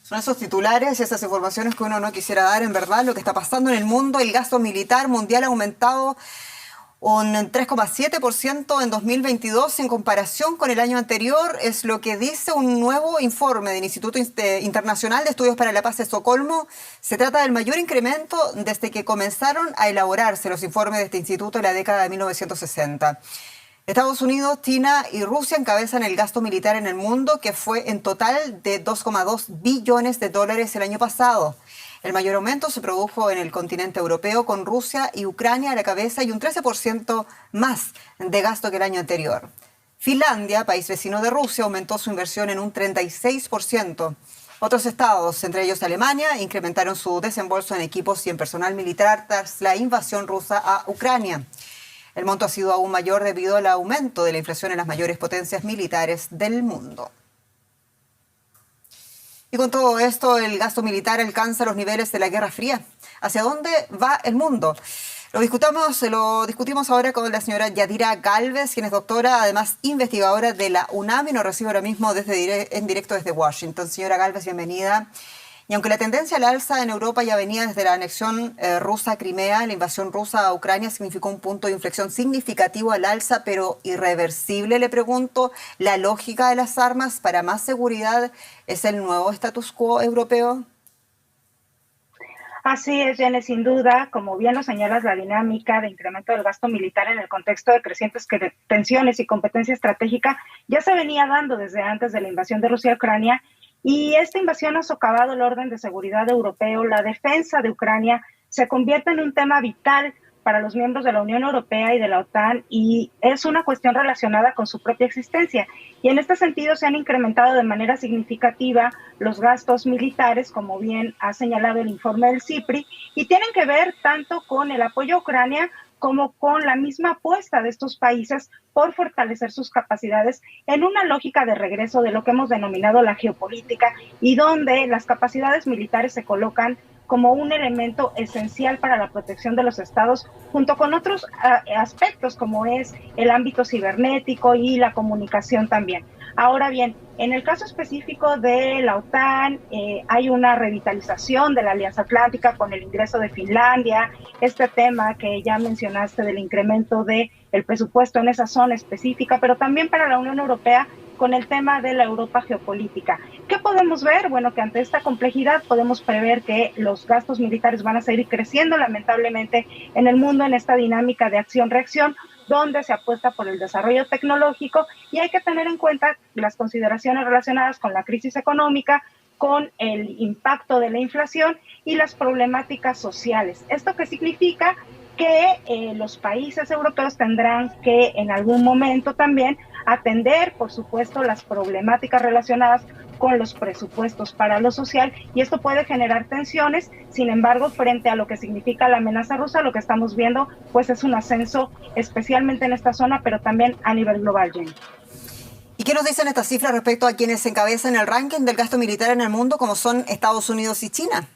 Son esos titulares y esas informaciones que uno no quisiera dar, en verdad, lo que está pasando en el mundo. El gasto militar mundial ha aumentado un 3,7% en 2022 en comparación con el año anterior, es lo que dice un nuevo informe del Instituto Internacional de Estudios para la Paz de Estocolmo. Se trata del mayor incremento desde que comenzaron a elaborarse los informes de este instituto en la década de 1960. Estados Unidos, China y Rusia encabezan el gasto militar en el mundo, que fue en total de 2,2 billones de dólares el año pasado. El mayor aumento se produjo en el continente europeo, con Rusia y Ucrania a la cabeza y un 13% más de gasto que el año anterior. Finlandia, país vecino de Rusia, aumentó su inversión en un 36%. Otros estados, entre ellos Alemania, incrementaron su desembolso en equipos y en personal militar tras la invasión rusa a Ucrania. El monto ha sido aún mayor debido al aumento de la inflación en las mayores potencias militares del mundo. Y con todo esto, el gasto militar alcanza los niveles de la Guerra Fría. ¿Hacia dónde va el mundo? Lo discutimos ahora con la señora Yadira Gálvez, quien es doctora, además investigadora de la UNAM y nos recibe ahora mismo en directo desde Washington. Señora Gálvez, bienvenida. Y aunque la tendencia al alza en Europa ya venía desde la anexión rusa a Crimea, la invasión rusa a Ucrania significó un punto de inflexión significativo al alza, pero irreversible, le pregunto. ¿La lógica de las armas para más seguridad es el nuevo status quo europeo? Así es, Jenny, sin duda, como bien lo señalas, la dinámica de incremento del gasto militar en el contexto de crecientes tensiones y competencia estratégica ya se venía dando desde antes de la invasión de Rusia a Ucrania. Y esta invasión ha socavado el orden de seguridad europeo. La defensa de Ucrania se convierte en un tema vital para los miembros de la Unión Europea y de la OTAN y es una cuestión relacionada con su propia existencia. Y en este sentido se han incrementado de manera significativa los gastos militares, como bien ha señalado el informe del CIPRI, y tienen que ver tanto con el apoyo a Ucrania como con la misma apuesta de estos países por fortalecer sus capacidades en una lógica de regreso de lo que hemos denominado la geopolítica y donde las capacidades militares se colocan como un elemento esencial para la protección de los estados, junto con otros aspectos como es el ámbito cibernético y la comunicación también. Ahora bien, en el caso específico de la OTAN, hay una revitalización de la Alianza Atlántica con el ingreso de Finlandia, este tema que ya mencionaste del incremento del presupuesto en esa zona específica, pero también para la Unión Europea con el tema de la Europa geopolítica. ¿Qué podemos ver? Bueno, que ante esta complejidad podemos prever que los gastos militares van a seguir creciendo lamentablemente en el mundo en esta dinámica de acción-reacción, donde se apuesta por el desarrollo tecnológico y hay que tener en cuenta las consideraciones relacionadas con la crisis económica, con el impacto de la inflación y las problemáticas sociales. ¿Esto qué significa? Que los países europeos tendrán que en algún momento también atender, por supuesto, las problemáticas relacionadas con los presupuestos para lo social y esto puede generar tensiones. Sin embargo, frente a lo que significa la amenaza rusa, lo que estamos viendo pues es un ascenso especialmente en esta zona, pero también a nivel global, Jenny. ¿Y qué nos dicen estas cifras respecto a quienes encabezan el ranking del gasto militar en el mundo, como son Estados Unidos y China?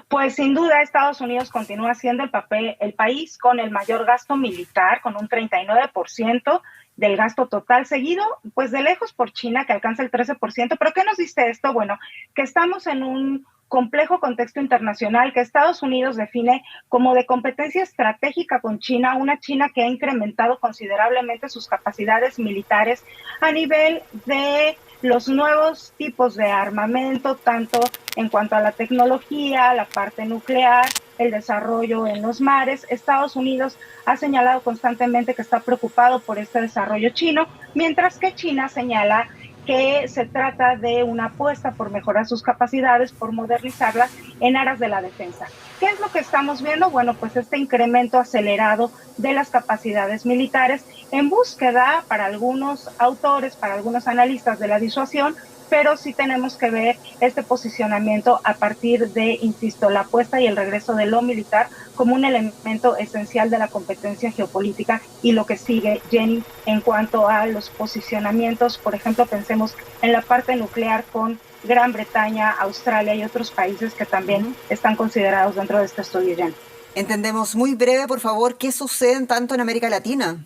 Pues sin duda Estados Unidos continúa siendo el país con el mayor gasto militar, con un 39% del gasto total, seguido pues de lejos por China, que alcanza el 13%. ¿Pero qué nos dice esto? Bueno, que estamos en un complejo contexto internacional que Estados Unidos define como de competencia estratégica con China, una China que ha incrementado considerablemente sus capacidades militares a nivel de los nuevos tipos de armamento, tanto en cuanto a la tecnología, la parte nuclear, el desarrollo en los mares. Estados Unidos ha señalado constantemente que está preocupado por este desarrollo chino, mientras que China señala que se trata de una apuesta por mejorar sus capacidades, por modernizarlas en aras de la defensa. ¿Qué es lo que estamos viendo? Bueno, pues este incremento acelerado de las capacidades militares en búsqueda para algunos autores, para algunos analistas de la disuasión, pero sí tenemos que ver este posicionamiento a partir de, insisto, la apuesta y el regreso de lo militar como un elemento esencial de la competencia geopolítica y lo que sigue, Jenny, en cuanto a los posicionamientos. Por ejemplo, pensemos en la parte nuclear con Gran Bretaña, Australia y otros países que también están considerados dentro de este estudio, Jenny. Entendemos muy breve, por favor, qué sucede tanto en América Latina.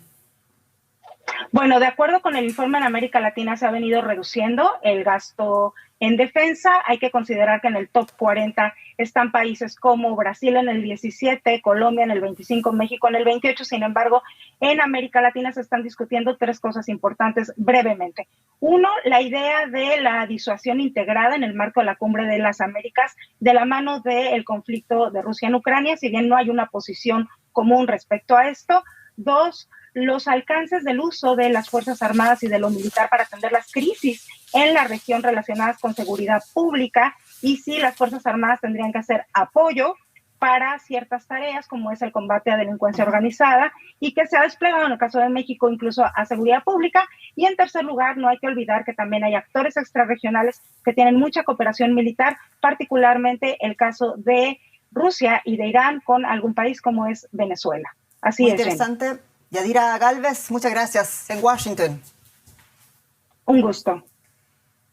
Bueno, de acuerdo con el informe, en América Latina se ha venido reduciendo el gasto En defensa, hay que considerar que en el top 40 están países como Brasil en el 17, Colombia en el 25, México en el 28. Sin embargo, en América Latina se están discutiendo tres cosas importantes brevemente. Uno, la idea de la disuasión integrada en el marco de la Cumbre de las Américas de la mano del conflicto de Rusia en Ucrania, si bien no hay una posición común respecto a esto. Dos, los alcances del uso de las Fuerzas Armadas y de lo militar para atender las crisis en la región relacionadas con seguridad pública y si las Fuerzas Armadas tendrían que hacer apoyo para ciertas tareas como es el combate a delincuencia organizada y que se ha desplegado en el caso de México incluso a seguridad pública. Y en tercer lugar, no hay que olvidar que también hay actores extrarregionales que tienen mucha cooperación militar, particularmente el caso de Rusia y de Irán con algún país como es Venezuela. Así Muy es, interesante. Jenny. Yadira Gálvez, muchas gracias en Washington. Un gusto.